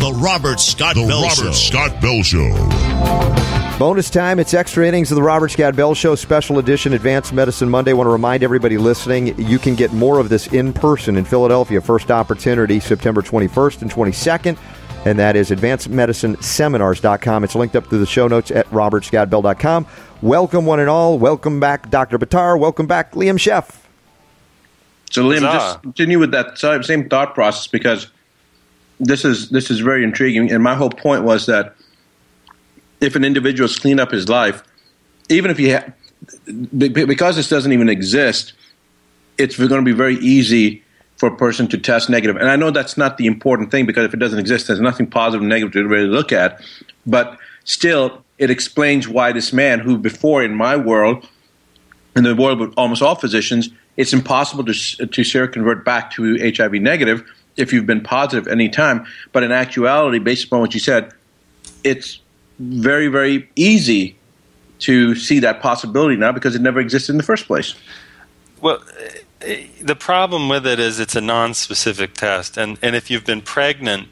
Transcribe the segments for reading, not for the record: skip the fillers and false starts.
The Robert Scott Bell Show. Bonus time, it's extra innings of the Robert Scott Bell Show, special edition, Advanced Medicine Monday. I want to remind everybody listening, you can get more of this in person in Philadelphia. First opportunity, September 21st and 22nd, and that is advancedmedicineseminars.com. It's linked up through the show notes at robertscottbell.com. Welcome, one and all. Welcome back, Dr. Buttar. Welcome back, Liam Scheff. So, Liam, just continue with that same thought process, because this is very intriguing. And my whole point was that if an individual has cleaned up his life, even if because this doesn't even exist, it's going to be very easy for a person to test negative. And I know that's not the important thing, because if it doesn't exist, there's nothing positive and negative to really look at. But still, it explains why this man, who before in my world, in the world of almost all physicians, it's impossible to seroconvert back to HIV negative if you've been positive any time. But in actuality, based upon what you said, it's very, very easy to see that possibility now, because it never existed in the first place. Well, the problem with it is it's a non-specific test. And if you've been pregnant,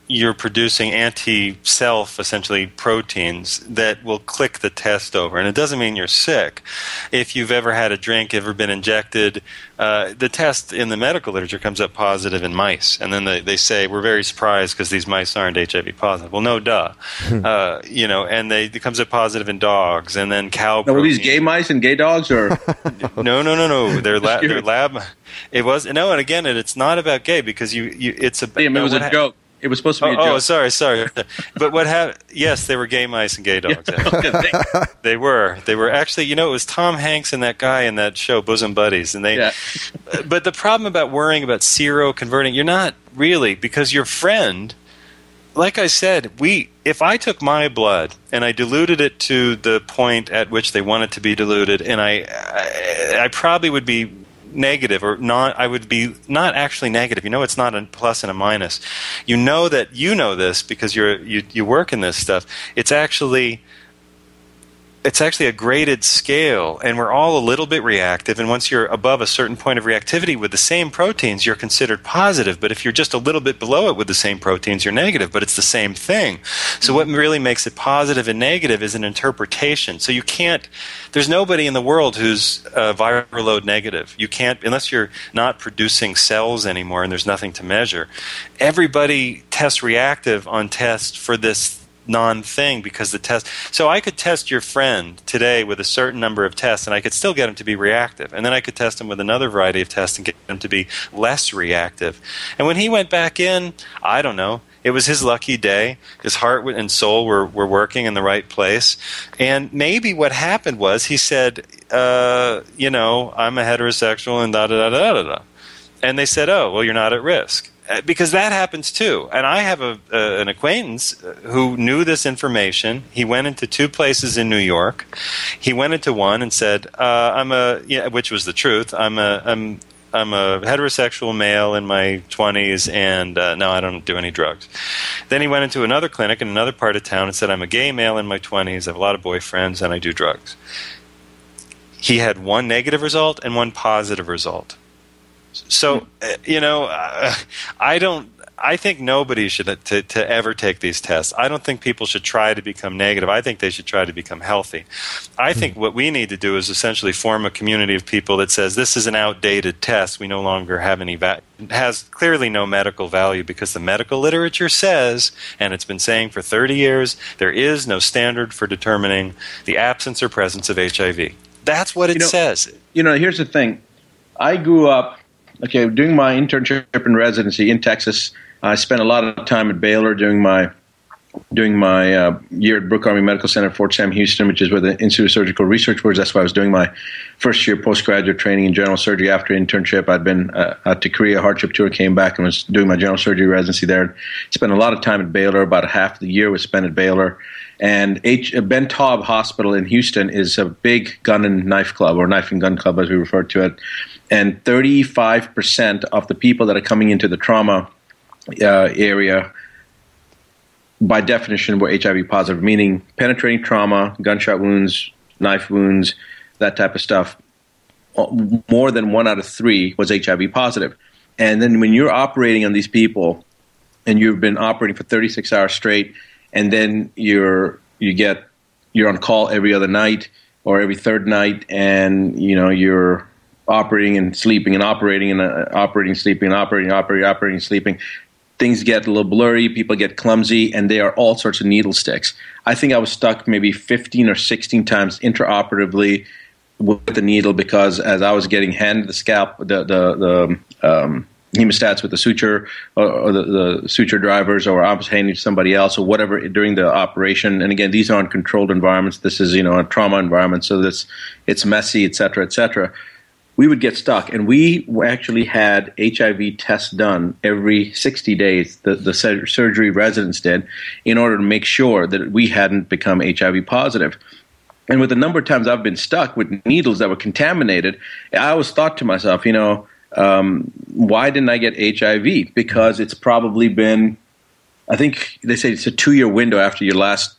you're producing anti-self, essentially, proteins that will click the test over. And it doesn't mean you're sick. If you've ever had a drink, ever been injected, the test in the medical literature comes up positive in mice. And then they say, we're very surprised because these mice aren't HIV positive. Well, no, duh. And it comes up positive in dogs, and then cow protein. Were these gay mice and gay dogs? Or No. They're lab. It was, no, and again, it's not about gay, because it's a... Liam, it was a joke. It was supposed to be a joke. Oh, sorry. But what happened? Yes, they were gay mice and gay dogs. Yeah. They were actually. It was Tom Hanks and that guy in that show, Bosom Buddies, and they. Yeah. But the problem about worrying about seroconverting, you're not really, because your friend, like I said, if I took my blood and I diluted it to the point at which they want it to be diluted, and I probably would be negative, or not. I would be not actually negative. It's not a plus and a minus. That this because you work in this stuff. It's actually a graded scale, and we're all a little bit reactive. And once you're above a certain point of reactivity with the same proteins, you're considered positive. But if you're just a little bit below it with the same proteins, you're negative. But it's the same thing. So what really makes it positive and negative is an interpretation. So you can't. There's nobody in the world who's viral load negative. You can't, unless you're not producing cells anymore and there's nothing to measure. Everybody tests reactive on tests for this non-thing, because the test. So I could test your friend today with a certain number of tests, and I could still get him to be reactive. And then I could test him with another variety of tests and get him to be less reactive. And when he went back in, I don't know. It was his lucky day. His heart and soul were working in the right place. And maybe what happened was he said, I'm a heterosexual and da-da-da-da-da-da. And they said, oh, well, you're not at risk. Because that happens too. And I have an acquaintance who knew this information. He went into 2 places in New York. He went into one and said, which was the truth. I'm a heterosexual male in my 20s, and no, I don't do any drugs. Then he went into another clinic in another part of town and said, I'm a gay male in my 20s, I have a lot of boyfriends, and I do drugs. He had one negative result and one positive result. So, I think nobody should to ever take these tests. I don't think people should try to become negative. I think they should try to become healthy. I think what we need to do is essentially form a community of people that says this is an outdated test. We no longer have any has clearly no medical value, because the medical literature says, and it's been saying for 30 years, there is no standard for determining the absence or presence of HIV. That's what it says. Here's the thing. I grew up doing my internship and residency in Texas. I spent a lot of time at Baylor doing my year at Brooke Army Medical Center at Fort Sam Houston, which is where the Institute of Surgical Research was. That's why I was doing my first year postgraduate training in general surgery. After internship, I'd been to Korea, hardship tour, came back and was doing my general surgery residency there. Spent a lot of time at Baylor. About half the year was spent at Baylor. And Ben Taub Hospital in Houston is a big gun and knife club, or knife and gun club as we refer to it. And 35% of the people that are coming into the trauma area, by definition, were HIV positive, meaning penetrating trauma, gunshot wounds, knife wounds, that type of stuff. More than 1 out of 3 was HIV positive. And then when you're operating on these people, and you've been operating for 36 hours straight, and then you're on call every other night or every third night, and you're operating and sleeping and operating and operating, sleeping and operating, sleeping. Things get a little blurry, people get clumsy, and there are all sorts of needle sticks. I think I was stuck maybe 15 or 16 times intraoperatively with the needle, because as I was getting handed the scalp, the hemostats with the suture or the suture drivers, or I was handing to somebody else or whatever during the operation. And again, these aren't controlled environments. This is, a trauma environment, so it's messy, et cetera, et cetera. We would get stuck, and we actually had HIV tests done every 60 days, the surgery residents did, in order to make sure that we hadn't become HIV positive. And with the number of times I've been stuck with needles that were contaminated, I always thought to myself, why didn't I get HIV? Because it's probably been, I think they say it's a 2-year window after your last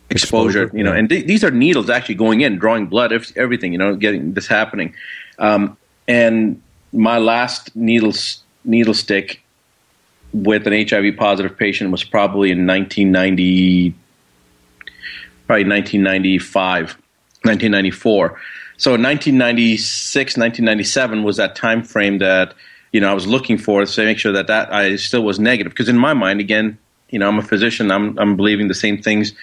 exposure. And these are needles actually going in, drawing blood, everything, getting this happening. And my last needle stick with an HIV positive patient was probably in 1995, 1994. So 1996, 1997 was that time frame that, I was looking for to make sure that I still was negative. Because in my mind, again, I'm a physician. I'm believing the same things.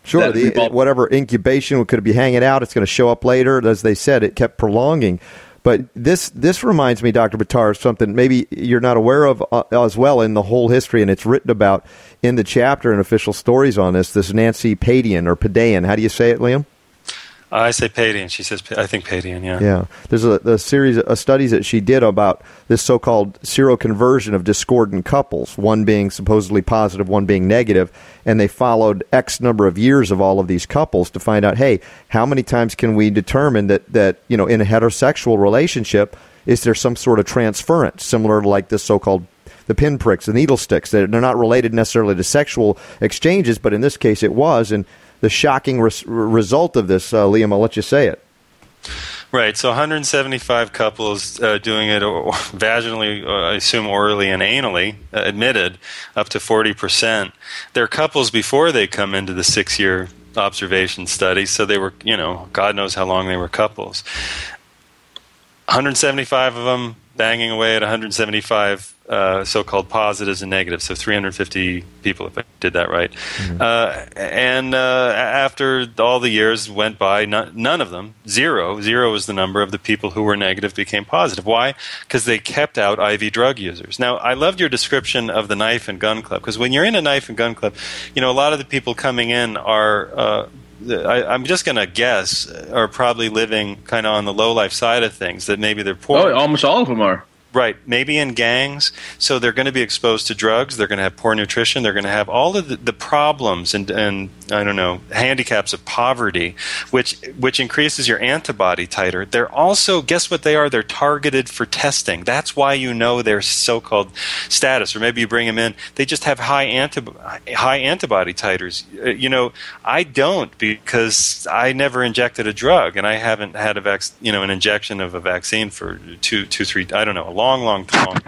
Sure, whatever incubation could be hanging out, it's going to show up later. As they said, it kept prolonging. But this reminds me, Dr. Buttar, of something maybe you're not aware of as well in the whole history, and it's written about in the chapter and official stories on this Nancy Padian, or Padian. How do you say it, Liam? I say Padian. She says, I think Padian, yeah. Yeah. There's a series of studies that she did about this so-called seroconversion of discordant couples, one being supposedly positive, one being negative, and they followed X number of years of all of these couples to find out, hey, how many times can we determine that in a heterosexual relationship, is there some sort of transference, similar to like this so-called the pinpricks, the needle sticks? They're not related necessarily to sexual exchanges, but in this case it was, and the shocking result of this, Liam, I'll let you say it. Right, so 175 couples doing it vaginally, I assume orally and anally, admitted, up to 40%. They're couples before they come into the 6-year observation study, so they were, God knows how long they were couples. 175 of them banging away at 175 so-called positives and negatives, so 350 people, if I did that right. Mm-hmm. And after all the years went by, none of them, zero was the number of the people who were negative became positive. Why? Because they kept out IV drug users. Now, I loved your description of the knife and gun club, because when you're in a knife and gun club, a lot of the people coming in are I'm just going to guess, are probably living kind of on the low-life side of things, that maybe they're poor. Oh, almost all of them are. Right, maybe in gangs, so they're going to be exposed to drugs, they're going to have poor nutrition, they're going to have all of the problems and I don't know, handicaps of poverty, which increases your antibody titer. They're also, guess what they are? They're targeted for testing. That's why their so-called status, or maybe you bring them in, they just have high antibody titers. I don't, because I never injected a drug, and I haven't had an injection of a vaccine for 2-3, I don't know, a long time.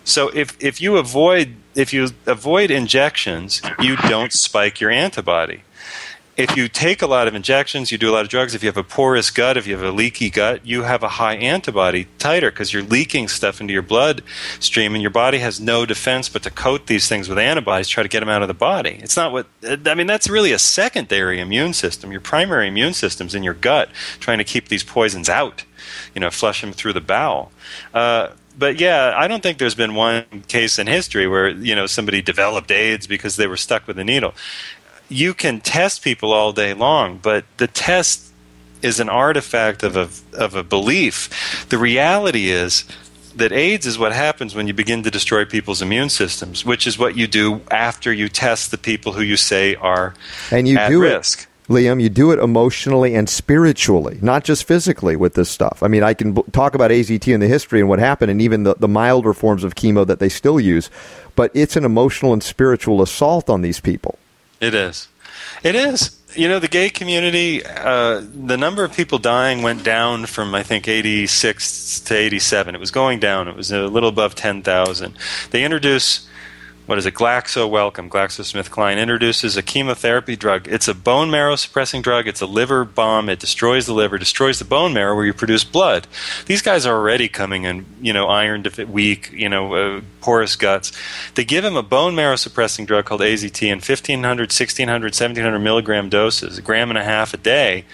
So if you avoid injections, you don't spike your antibody. If you take a lot of injections, you do a lot of drugs, if you have a porous gut, if you have a leaky gut, you have a high antibody titer, because you're leaking stuff into your bloodstream, and your body has no defense but to coat these things with antibodies, try to get them out of the body. It's not that's really a secondary immune system. Your primary immune system's in your gut, trying to keep these poisons out, flush them through the bowel. But yeah, I don't think there's been one case in history where, somebody developed AIDS because they were stuck with a needle. You can test people all day long, but the test is an artifact of a belief. The reality is that AIDS is what happens when you begin to destroy people's immune systems, which is what you do after you test the people who you say are at risk. Liam, you do it emotionally and spiritually, not just physically with this stuff. I mean, I can talk about AZT and the history and what happened, and even the milder forms of chemo that they still use, but it's an emotional and spiritual assault on these people. It is. The gay community, the number of people dying went down from, I think, 86 to 87. It was going down. It was a little above 10,000. They introduce GlaxoSmithKline introduces a chemotherapy drug. It's a bone marrow suppressing drug. It's a liver bomb. It destroys the liver, destroys the bone marrow where you produce blood. These guys are already coming in, iron weak, porous guts. They give him a bone marrow suppressing drug called AZT in 1,500, 1,600, 1,700 milligram doses, 1.5 grams a day.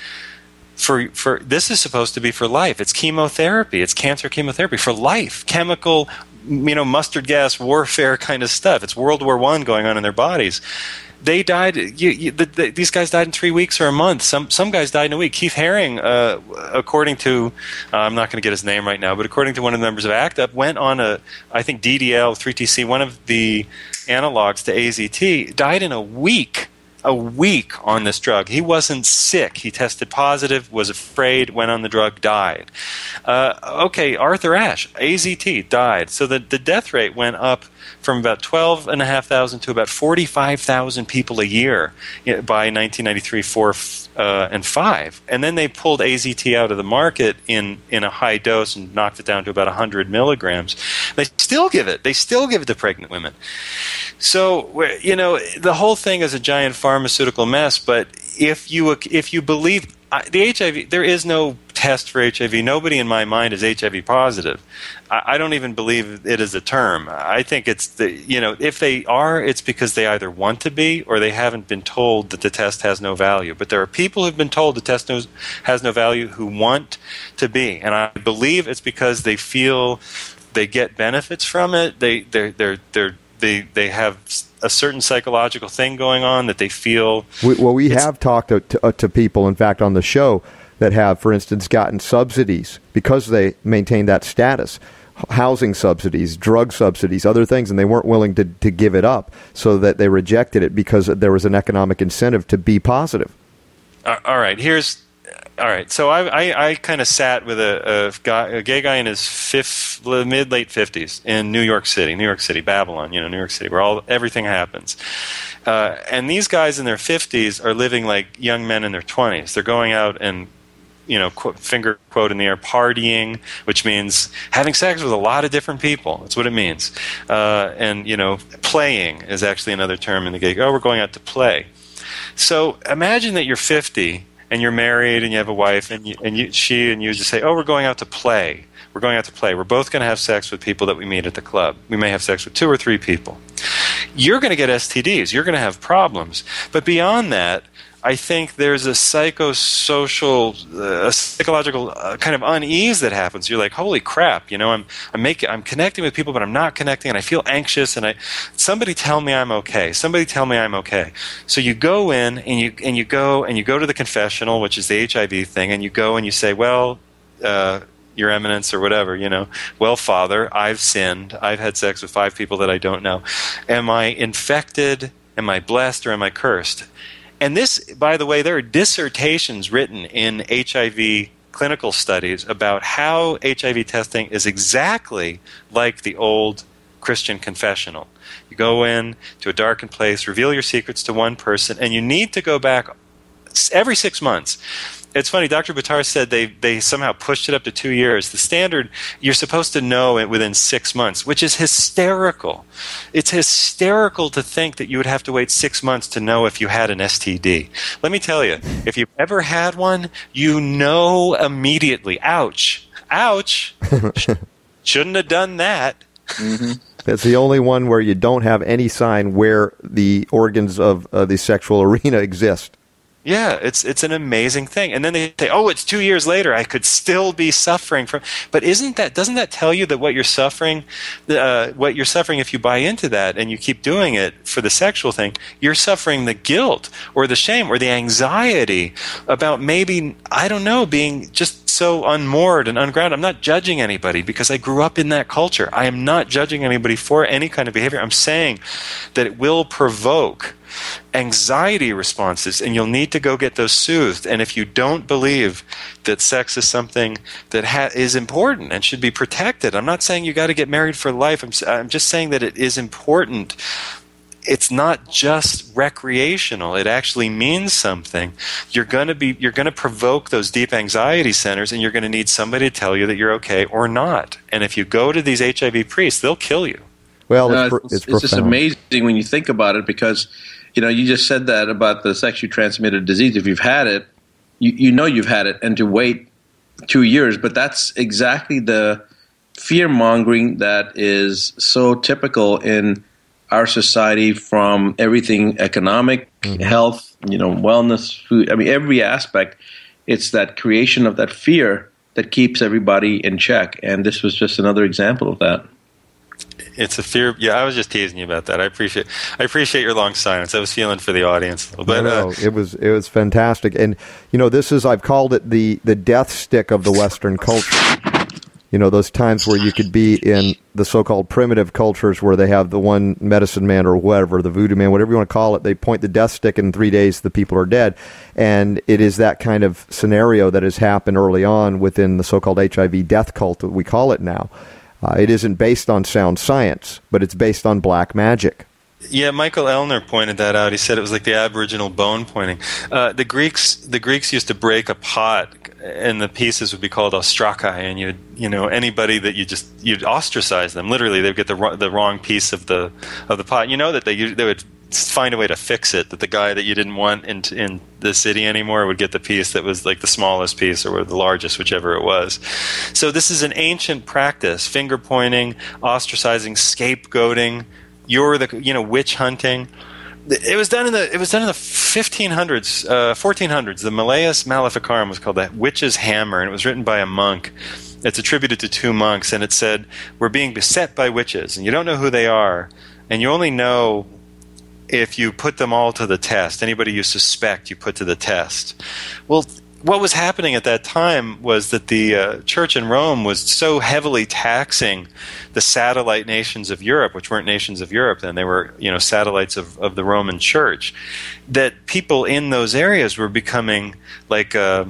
For this is supposed to be for life. It's chemotherapy. It's cancer chemotherapy for life. Chemical, mustard gas warfare kind of stuff. It's World War I going on in their bodies. They died. These guys died in 3 weeks or a month. Some guys died in a week. Keith Haring, according to, I'm not going to get his name right now, but according to one of the members of ACT UP, went on I think DDL, 3TC, one of the analogs to AZT, died in a week on this drug. He wasn't sick. He tested positive, was afraid, went on the drug, died. Arthur Ashe, AZT, died. So the death rate went up from about 12,500 to about 45,000 people a year by 1993, 4 and 5. And then they pulled AZT out of the market in a high dose and knocked it down to about 100 milligrams. They still give it. They still give it to pregnant women. So, the whole thing is a giant pharmaceutical mess. But if you believe the HIV, there is no test for HIV. Nobody in my mind is HIV positive. I don't even believe it is a term. I think it's if they are, it's because they either want to be or they haven't been told that the test has no value. But there are people who've been told the test has no value who want to be, and I believe it's because they feel they get benefits from it. They have a certain psychological thing going on that they feel. We have talked to people, in fact, on the show that have, for instance, gotten subsidies because they maintain that status, housing subsidies, drug subsidies, other things, and they weren't willing to give it up, so that they rejected it because there was an economic incentive to be positive. All right. So I kind of sat with a gay guy in his mid-late 50s in New York City, Babylon, New York City, where everything happens. And these guys in their 50s are living like young men in their 20s. They're going out and, finger quote in the air, partying, which means having sex with a lot of different people. That's what it means. And playing is actually another term in the gay. We're going out to play. So imagine that you're 50 and you're married and you have a wife and you just say, we're going out to play. We're going out to play. We're both going to have sex with people that we meet at the club. We may have sex with 2 or 3 people. You're going to get STDs. You're going to have problems. But beyond that, I think there's a psychological kind of unease that happens. You're like, holy crap, I'm connecting with people, but I'm not connecting, and I feel anxious. And somebody tell me I'm okay. Somebody tell me I'm okay. So you go in and you go to the confessional, which is the HIV thing, and you go and you say, well, Your Eminence or whatever, well, Father, I've sinned. I've had sex with 5 people that I don't know. Am I infected? Am I blessed, or am I cursed? And this, by the way, there are dissertations written in HIV clinical studies about how HIV testing is exactly like the old Christian confessional. You go in to a darkened place, reveal your secrets to one person, and you need to go back every 6 months. It's funny, Dr. Buttar said they somehow pushed it up to 2 years. The standard, you're supposed to know it within 6 months, which is hysterical. It's hysterical to think that you would have to wait 6 months to know if you had an STD. Let me tell you, if you've ever had one, you know immediately. Ouch. Ouch. Shouldn't have done that. Mm-hmm. It's the only one where you don't have any sign where the organs of the sexual arena exist. Yeah, it's an amazing thing. And then they say, it's 2 years later, I could still be suffering from. But doesn't that tell you that what you're suffering if you buy into that and you keep doing it for the sexual thing, you're suffering the guilt or the shame or the anxiety about maybe, I don't know, being just so unmoored and ungrounded. I'm not judging anybody because I grew up in that culture. I am not judging anybody for any kind of behavior. I'm saying that it will provoke anxiety responses, and you'll need to go get those soothed. And if you don't believe that sex is something that is important and should be protected, I'm not saying you got to get married for life. I'm just saying that it is important. It's not just recreational. It actually means something. You're going to provoke those deep anxiety centers, and you're going to need somebody to tell you that you're okay or not. And if you go to these HIV priests, they'll kill you. Well, it's just amazing when you think about it, because you just said that about the sexually transmitted disease. If you've had it, you know you've had it, and to wait 2 years. But that's exactly the fear-mongering that is so typical in our society, from everything economic, health, wellness, food. I mean, every aspect. It's that creation of that fear that keeps everybody in check. And this was just another example of that. It's a fear. Yeah, I was just teasing you about that. I appreciate your long silence. I was feeling for the audience a little bit. No, it was fantastic. And this is, I've called it the death stick of the Western culture. Those times where you could be in the so-called primitive cultures where they have the one medicine man or whatever, the voodoo man, whatever you want to call it. They point the death stick, and in 3 days the people are dead. And it is that kind of scenario that has happened early on within the so-called HIV death cult that we call it now. It isn't based on sound science, but it's based on black magic. Yeah, Michael Elner pointed that out. He said it was like the Aboriginal bone pointing. The Greeks used to break a pot, and the pieces would be called ostrakai, and anybody that you'd ostracize them. Literally, they'd get the wrong piece of the pot. That they would find a way to fix it. That the guy that you didn't want in the city anymore would get the piece that was like the smallest piece or the largest, whichever it was. So this is an ancient practice: finger pointing, ostracizing, scapegoating. You're the witch hunting. It was done in the 1500s, 1400s. The Malleus Maleficarum was called the witch's hammer, and it was written by a monk. It's attributed to 2 monks, and it said, "We're being beset by witches, and you don't know who they are, and you only know if you put them all to the test. Anybody you suspect, you put to the test." Well, what was happening at that time was that the church in Rome was so heavily taxing the satellite nations of Europe, which weren't nations of Europe then, they were satellites of the Roman church, that people in those areas were becoming like, I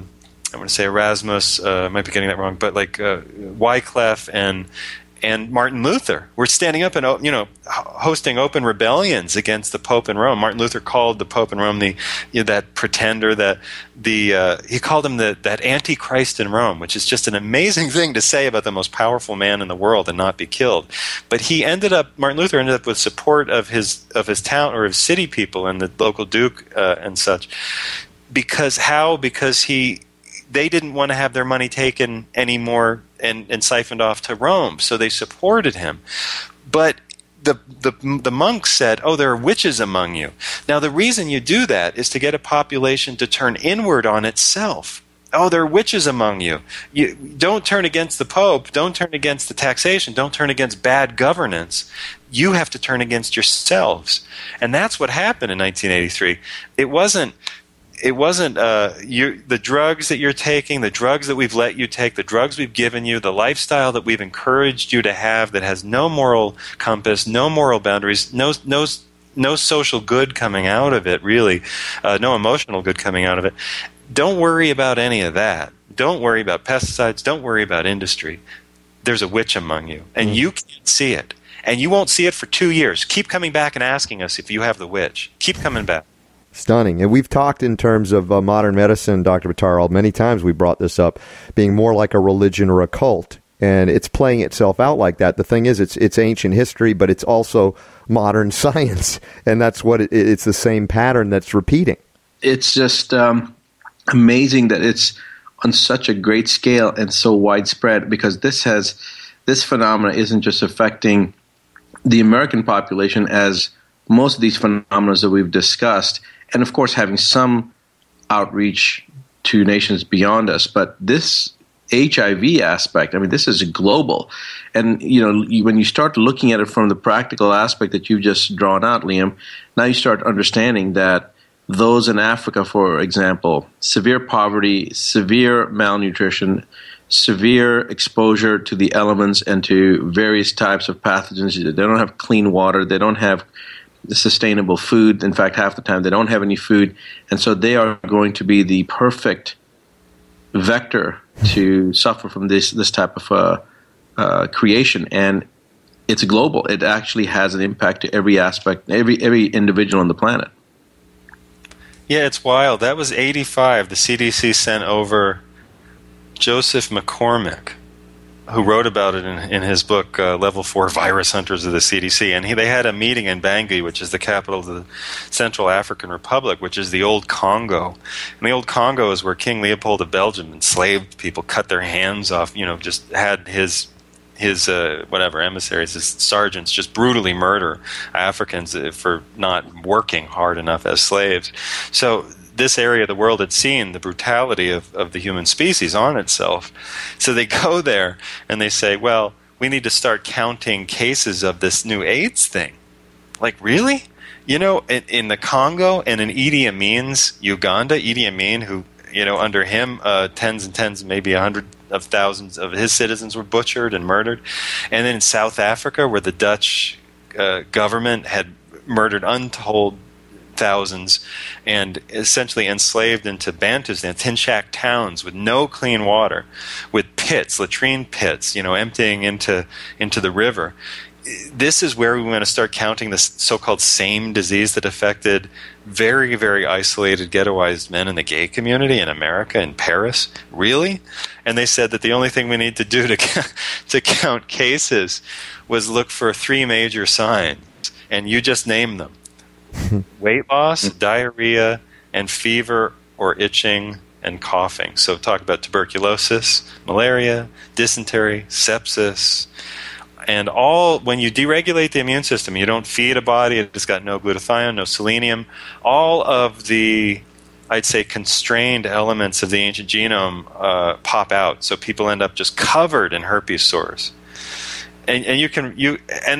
want to say Erasmus, I might be getting that wrong, but like Wycliffe and Martin Luther were standing up and hosting open rebellions against the Pope in Rome. Martin Luther called the Pope in Rome that pretender, he called him that Antichrist in Rome, which is just an amazing thing to say about the most powerful man in the world and not be killed. But Martin Luther ended up with support of his town or his city people and the local duke and such. Because they didn't want to have their money taken anymore and siphoned off to Rome, so they supported him. But the monks said, "Oh, there are witches among you." Now, the reason you do that is to get a population to turn inward on itself. Oh, there are witches among you. You don't turn against the Pope. Don't turn against the taxation. Don't turn against bad governance. You have to turn against yourselves. And that's what happened in 1983. It wasn't the drugs that you're taking, the drugs that we've let you take, the drugs we've given you, the lifestyle that we've encouraged you to have that has no moral compass, no moral boundaries, no social good coming out of it, really, no emotional good coming out of it. Don't worry about any of that. Don't worry about pesticides. Don't worry about industry. There's a witch among you, and you can't see it. And you won't see it for 2 years. Keep coming back and asking us if you have the witch. Keep coming back. Stunning. And we've talked in terms of modern medicine, Dr. Buttar, many times we brought this up, being more like a religion or a cult. And it's playing itself out like that. The thing is, it's ancient history, but it's also modern science. And that's what it's the same pattern that's repeating. It's just amazing that it's on such a great scale and so widespread, because this phenomena isn't just affecting the American population, as most of these phenomena that we've discussed, and of course having some outreach to nations beyond us. But this HIV aspect, I mean, this is global. And, when you start looking at it from the practical aspect that you've just drawn out, Liam, now you start understanding that those in Africa, for example, severe poverty, severe malnutrition, severe exposure to the elements and to various types of pathogens. They don't have clean water. They don't have sustainable food. In fact, half the time they don't have any food. And so they are going to be the perfect vector to suffer from this type of creation. And it's global. It actually has an impact to every aspect, every individual on the planet. Yeah, it's wild. That was 1985. The CDC sent over Joseph McCormick who wrote about it in his book, Level 4 Virus Hunters of the CDC. And they had a meeting in Bangui, which is the capital of the Central African Republic, which is the old Congo. And the old Congo is where King Leopold of Belgium enslaved people, cut their hands off, just had his emissaries, his sergeants, just brutally murder Africans for not working hard enough as slaves. So this area of the world had seen the brutality of the human species on itself. So they go there and they say, well, we need to start counting cases of this new AIDS thing. Like, really? In the Congo and in Idi Amin's Uganda, Idi Amin, who, under him, tens and tens, maybe 100 of thousands of his citizens were butchered and murdered. And then in South Africa, where the Dutch government had murdered untold thousands and essentially enslaved into Bantustan, tin shack towns with no clean water, with pits, latrine pits, emptying into the river. This is where we want to start counting this so-called same disease that affected very, very isolated, ghettoized men in the gay community in America, in Paris. Really? And they said that the only thing we need to do to count cases was look for 3 major signs, and you just name them. Weight loss, diarrhea, and fever or itching and coughing. So talk about tuberculosis, malaria, dysentery, sepsis. And when you deregulate the immune system, you don't feed a body, it's got no glutathione, no selenium, all of the, I'd say, constrained elements of the ancient genome pop out. So people end up just covered in herpes sores. And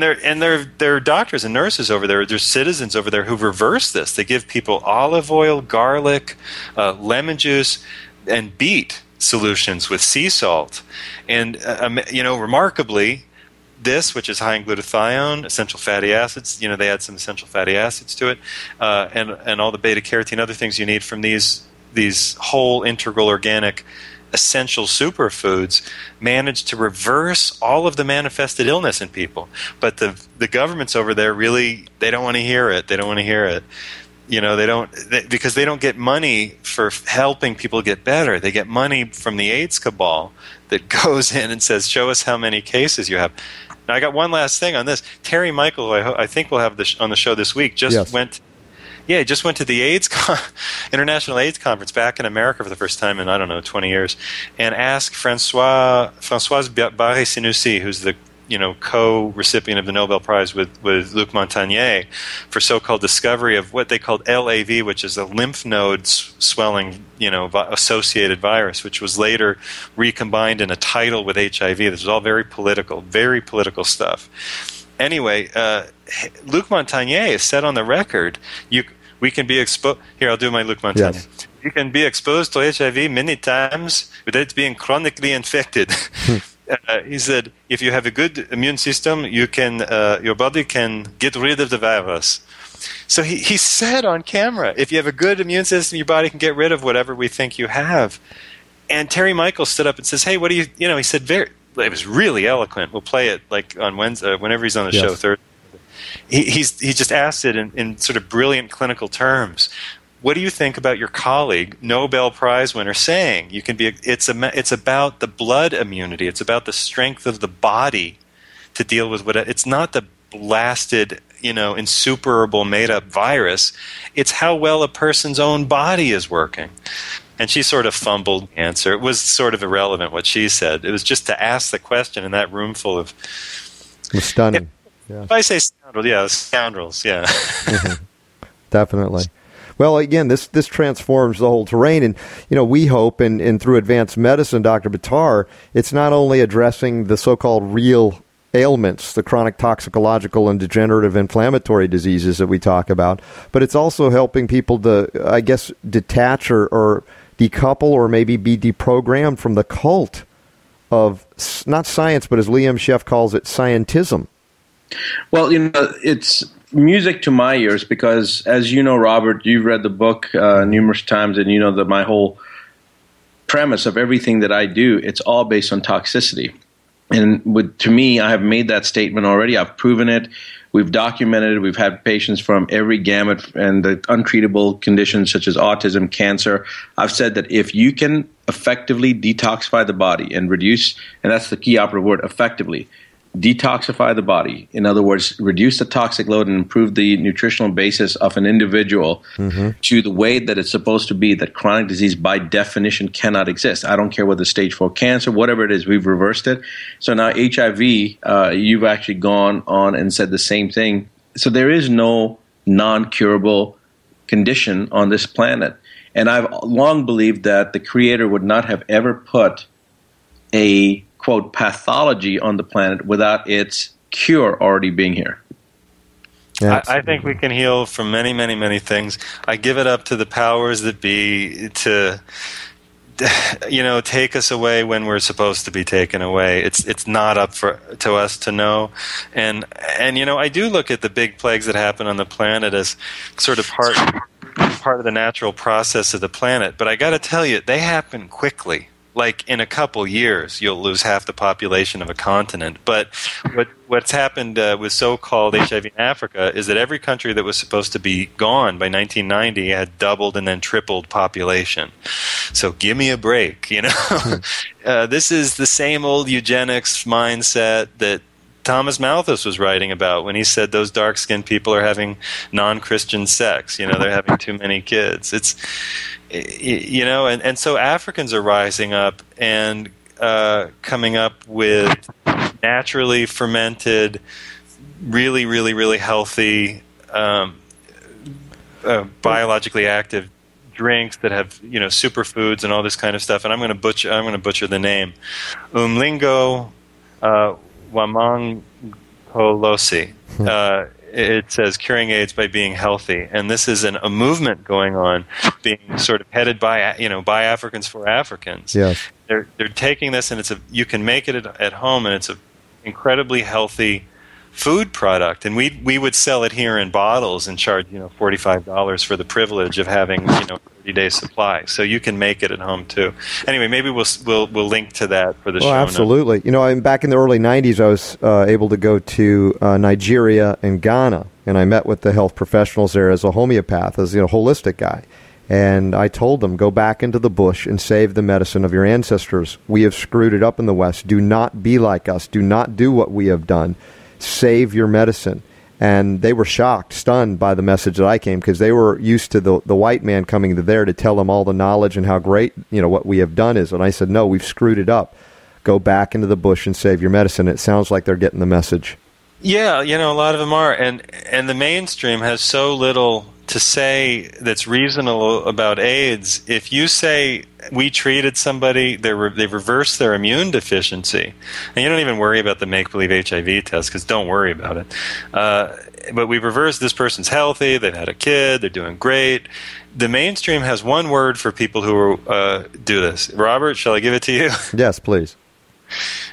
there are doctors and nurses over there, there's citizens over there who've reversed this. They give people olive oil, garlic, lemon juice, and beet solutions with sea salt. And, remarkably, this, which is high in glutathione, essential fatty acids, they add some essential fatty acids to it, and all the beta-carotene, other things you need from these whole integral organic essential superfoods, managed to reverse all of the manifested illness in people. But the governments over there really, they don't want to hear it. They don't want to hear it. Because they don't get money for helping people get better. They get money from the AIDS cabal that goes in and says, show us how many cases you have. Now, I got one last thing on this. Terry Michael, who I think we'll have on the show this week, just went to the AIDS International AIDS Conference back in America for the first time in, 20 years, and asked Françoise Barré-Sinoussi, who's the co-recipient of the Nobel Prize with Luc Montagnier for so-called discovery of what they called LAV, which is a lymph node swelling, associated virus, which was later recombined in a title with HIV. This was all very political stuff. Anyway, Luc Montagnier has said on the record, we can be exposed. Here, I'll do my Luc Montagnier. Yes. You can be exposed to HIV many times without being chronically infected. He said, if you have a good immune system, you can your body can get rid of the virus. So he said on camera, if you have a good immune system, your body can get rid of whatever we think you have. And Terry Michael stood up and says, hey, what do you, he said, it was really eloquent. We'll play it like on Wednesday, whenever he's on the show Thursday. He just asked it in sort of brilliant clinical terms. What do you think about your colleague, Nobel Prize winner, saying you can be? It's about the blood immunity. It's about the strength of the body to deal with what. It's not the blasted, insuperable, made-up virus. It's how well a person's own body is working. And she sort of fumbled the answer. It was sort of irrelevant what she said. It was just to ask the question in that room full of. It was stunning. If I say scoundrels, yeah. Mm-hmm. Definitely. Well, again, this transforms the whole terrain, and we hope, and through advanced medicine, Dr. Buttar, it's not only addressing the so-called real ailments, the chronic toxicological and degenerative inflammatory diseases that we talk about, but it's also helping people to, I guess, detach or decouple or maybe be deprogrammed from the cult of not science, but as Liam Scheff calls it, scientism. Well, it's music to my ears because, as you know, Robert, you've read the book numerous times, and you know that my whole premise of everything that I do, it's all based on toxicity. And to me, I have made that statement already. I've proven it. We've documented it. We've had patients from every gamut and the untreatable conditions such as autism, cancer. I've said that if you can effectively detoxify the body and reduce, and that's the key operative word, effectively. Detoxify the body. In other words, reduce the toxic load and improve the nutritional basis of an individual to the way that it's supposed to be, that chronic disease by definition cannot exist. I don't care whether stage 4 cancer, whatever it is, we've reversed it. So now HIV, you've actually gone on and said the same thing. So there is no non-curable condition on this planet. And I've long believed that the Creator would not have ever put a quote, pathology on the planet without its cure already being here. I think we can heal from many, many, many things. I give it up to the powers that be to, take us away when we're supposed to be taken away. It's not up to us to know. And I do look at the big plagues that happen on the planet as sort of part of the natural process of the planet. But I got to tell you, they happen quickly. Like in a couple years, you'll lose half the population of a continent. But what's happened with so-called HIV in Africa is that every country that was supposed to be gone by 1990 had doubled and then tripled population. So give me a break, This is the same old eugenics mindset that Thomas Malthus was writing about when he said those dark-skinned people are having non-Christian sex. They're having too many kids. And so Africans are rising up and coming up with naturally fermented, really, really, really healthy, biologically active drinks that have superfoods and all this kind of stuff. And I'm going to butcher the name, Umlingo Wamangolosi. It says curing AIDS by being healthy, and this is a movement going on, being sort of headed by Africans for Africans. Yes, they're taking this, and you can make it at home, and it's an incredibly healthy food product, and we would sell it here in bottles and charge $45 for the privilege of having 30-day supply. So you can make it at home too. Anyway, maybe we'll link to that for the show. Absolutely. Back in the early '90s, I was able to go to Nigeria and Ghana, and I met with the health professionals there as a homeopath, as holistic guy. And I told them, go back into the bush and save the medicine of your ancestors. We have screwed it up in the West. Do not be like us. Do not do what we have done. Save your medicine. And they were shocked, stunned by the message that I came, because they were used to the white man coming there to tell them all the knowledge and how great what we have done is. And I said, no, we've screwed it up. Go back into the bush and save your medicine. It sounds like they're getting the message. Yeah, a lot of them are. And the mainstream has so little to say that's reasonable about AIDS. If you say we treated somebody, they've reversed their immune deficiency, and you don't even worry about the make-believe HIV test, because don't worry about it. But we reversed, this person's healthy, they've had a kid, they're doing great. The mainstream has one word for people who do this. Robert, shall I give it to you? Yes, please.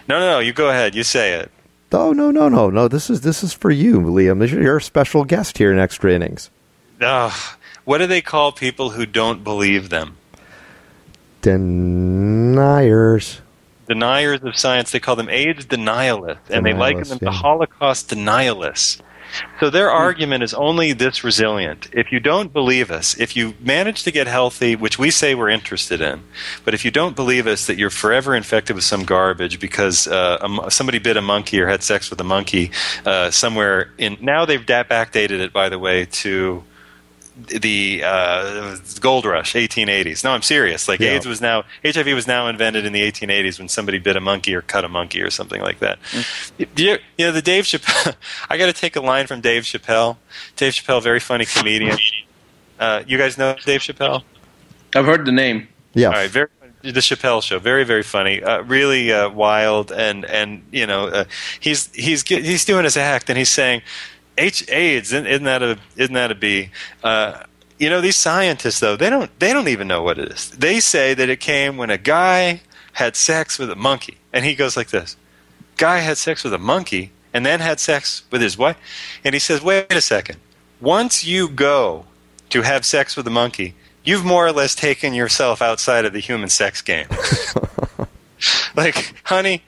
No, you go ahead, you say it. Oh, no. This is for you, Liam. You're a special guest here in Extra Innings. What do they call people who don't believe them? Deniers. Deniers of science. They call them AIDS denialists, and they liken them to Holocaust denialists. So their argument is only this resilient. If you don't believe us, if you manage to get healthy, which we say we're interested in, but if you don't believe us that you're forever infected with some garbage because somebody bit a monkey or had sex with a monkey somewhere in... Now they've backdated it, by the way, to the gold rush, 1880s. No, I'm serious. Like HIV was now invented in the 1880s when somebody bit a monkey or cut a monkey or something like that. The Dave Chappelle. I got to take a line from Dave Chappelle. Dave Chappelle, very funny comedian. You guys know Dave Chappelle? I've heard the name. Yeah. All right. The Chappelle Show, very, very funny, really wild, and he's doing his act, and he's saying, AIDS, isn't that a B? These scientists, though, they don't even know what it is. They say that it came when a guy had sex with a monkey, and he goes like this: guy had sex with a monkey and then had sex with his wife, and he says, wait a second, once you go to have sex with a monkey, you've more or less taken yourself outside of the human sex game. Like, honey,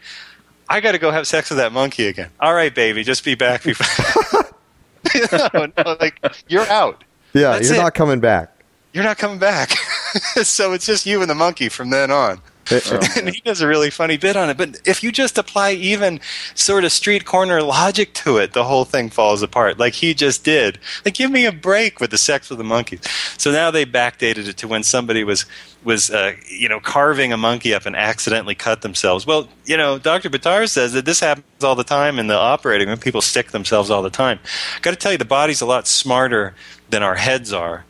I got to go have sex with that monkey again. All right, baby, just be back before. No, like, you're out. Yeah, That's you're not coming back. You're not coming back. So it's just you and the monkey from then on. And he does a really funny bit on it. But if you just apply even sort of street corner logic to it, the whole thing falls apart, like he just did. Like, give me a break with the sex with the monkeys. So now they backdated it to when somebody was carving a monkey up and accidentally cut themselves. Well, Dr. Buttar says that this happens all the time in the operating room. People stick themselves all the time. I've got to tell you, the body's a lot smarter than our heads are.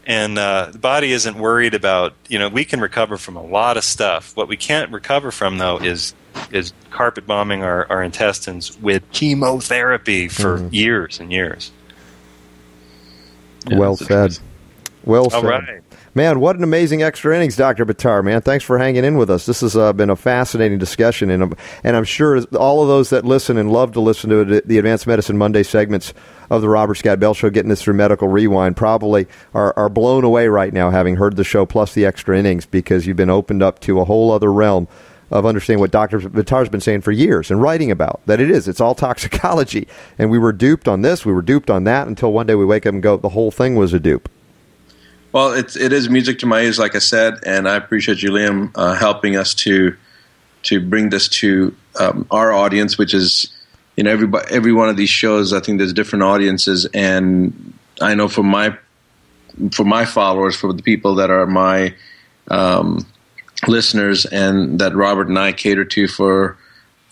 And the body isn't worried about, we can recover from a lot of stuff. What we can't recover from, though, is carpet bombing our intestines with chemotherapy for years and years. Yeah, well said. Well said. All right. Man, what an amazing extra innings, Dr. Buttar, man. Thanks for hanging in with us. This has been a fascinating discussion, and I'm sure all of those that listen and love to listen to the Advanced Medicine Monday segments of the Robert Scott Bell Show, getting this through Medical Rewind, probably are blown away right now having heard the show plus the extra innings, because you've been opened up to a whole other realm of understanding what Dr. Buttar's been saying for years and writing about, that it's all toxicology. And we were duped on this, we were duped on that, until one day we wake up and go, the whole thing was a dupe. Well, it is music to my ears, like I said, and I appreciate you, Liam, helping us to bring this to our audience, which is, every one of these shows. I think there's different audiences, and I know for my followers, for the people that are my listeners, and that Robert and I cater to for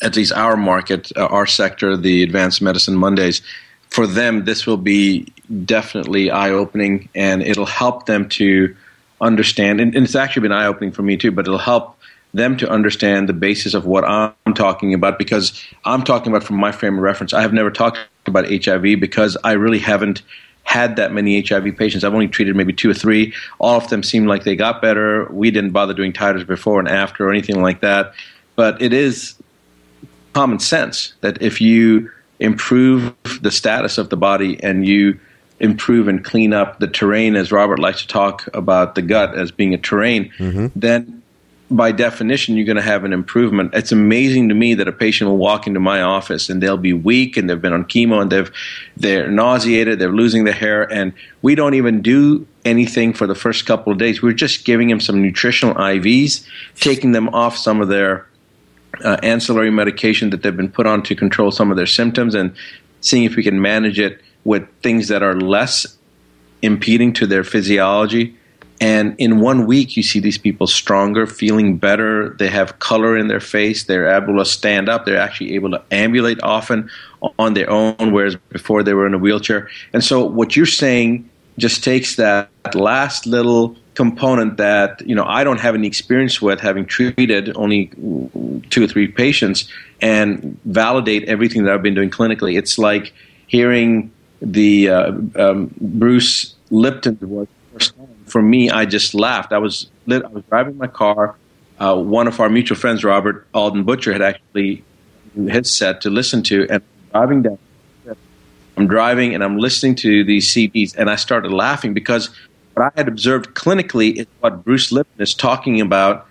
at least our market, our sector, the Advanced Medicine Mondays. For them, this will be definitely eye-opening, and it'll help them to understand. And it's actually been eye-opening for me too, but it'll help them to understand the basis of what I'm talking about, because I'm talking about from my frame of reference. I have never talked about HIV because I really haven't had that many HIV patients. I've only treated maybe 2 or 3. All of them seemed like they got better. We didn't bother doing titers before and after or anything like that. But it is common sense that if you improve the status of the body and you improve and clean up the terrain, as Robert likes to talk about the gut as being a terrain, then by definition you're going to have an improvement. It's amazing to me that a patient will walk into my office and they'll be weak and they've been on chemo and they're nauseated, they're losing their hair, and we don't even do anything for the first couple of days. We're just giving them some nutritional IVs, taking them off some of their ancillary medication that they've been put on to control some of their symptoms, and seeing if we can manage it with things that are less impeding to their physiology. And in 1 week, you see these people stronger, feeling better. They have color in their face. They're able to stand up. They're actually able to ambulate often on their own, whereas before they were in a wheelchair. And so what you're saying just takes that last little component that, I don't have any experience with, having treated only 2 or 3 patients, and validate everything that I've been doing clinically. It's like hearing the Bruce Lipton was first time. For me, I just laughed. I was driving my car. One of our mutual friends, Robert Alden Butcher, had actually his set to listen to, and I'm driving and I'm listening to these CDs, and I started laughing because what I had observed clinically is what Bruce Lipton is talking about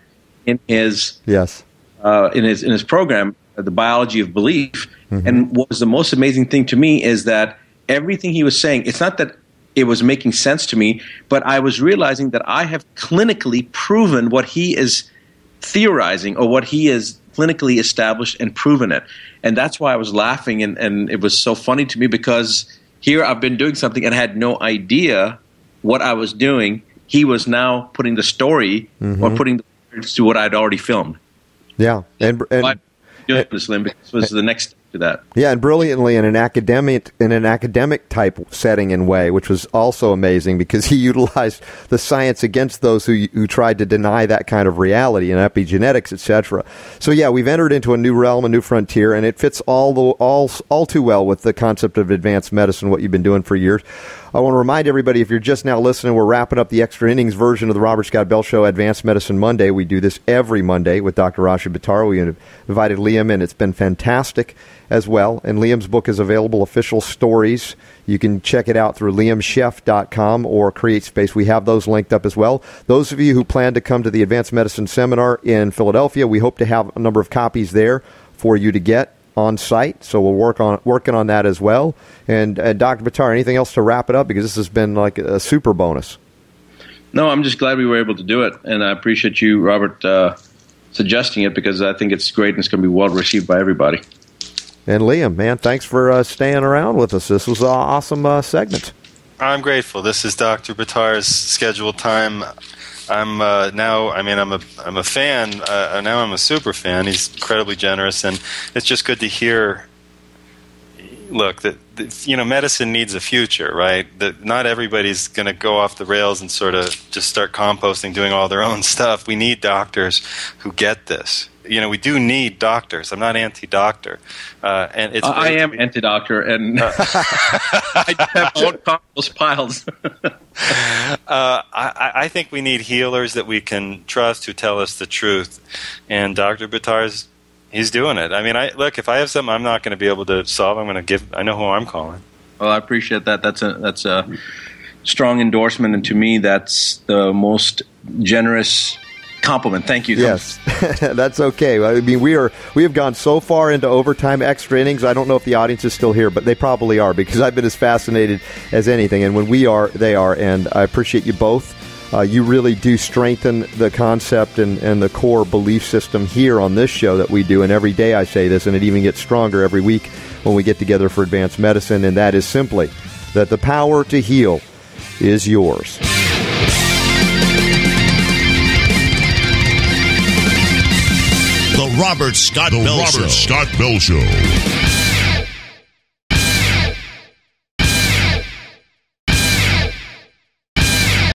in his in his program, The Biology of Belief. And what was the most amazing thing to me is that everything he was saying, it's not that it was making sense to me, but I was realizing that I have clinically proven what he is theorizing, or what he has clinically established and proven it. And that's why I was laughing, and it was so funny to me, because here I've been doing something and had no idea what I was doing. He was now putting the story or putting the words to what I'd already filmed. Yeah. And doing this, Lim, because this was the next step to that. Yeah, and brilliantly in an academic type setting and way, which was also amazing, because he utilized the science against those who tried to deny that kind of reality and epigenetics, etc. So yeah, we've entered into a new realm, a new frontier, and it fits all too well with the concept of advanced medicine, what you've been doing for years. I want to remind everybody, if you're just now listening, we're wrapping up the extra innings version of the Robert Scott Bell Show, Advanced Medicine Monday. We do this every Monday with Dr. Rashid Buttar. We invited Liam in. It's been fantastic as well. And Liam's book is available, Official Stories. You can check it out through liamscheff.com or CreateSpace. We have those linked up as well. Those of you who plan to come to the Advanced Medicine Seminar in Philadelphia, we hope to have a number of copies there for you to get on site, so we'll working on that as well. And Dr. Buttar, anything else to wrap it up, because this has been like a super bonus? No, I'm just glad we were able to do it, and I appreciate you, Robert, suggesting it, because I think it's great and it's going to be well received by everybody. And Liam, man, thanks for staying around with us. This was an awesome segment. I'm grateful. This is Dr. Buttar's scheduled time. I'm a fan. Now I'm a super fan. He's incredibly generous, and it's just good to hear. Look, that medicine needs a future, right? That not everybody's going to go off the rails and sort of just start composting, doing all their own stuff. We need doctors who get this. We do need doctors. I'm not anti-doctor, and it's. I am anti-doctor, and I have own compost piles. I think we need healers that we can trust who tell us the truth, and Dr. Buttar's. He's doing it. I mean, look. If I have something I'm not going to be able to solve, I'm going to give. I know who I'm calling. Well, I appreciate that. That's a strong endorsement, and to me, that's the most generous compliment. Thank you. Yes, that's okay. I mean, we have gone so far into overtime, extra innings. I don't know if the audience is still here, but they probably are, because I've been as fascinated as anything. And when we are, they are. And I appreciate you both. You really do strengthen the concept and the core belief system here on this show that we do. And every day I say this, and it even gets stronger every week when we get together for Advanced Medicine. And that is simply that the power to heal is yours. The Robert Scott Bell Show.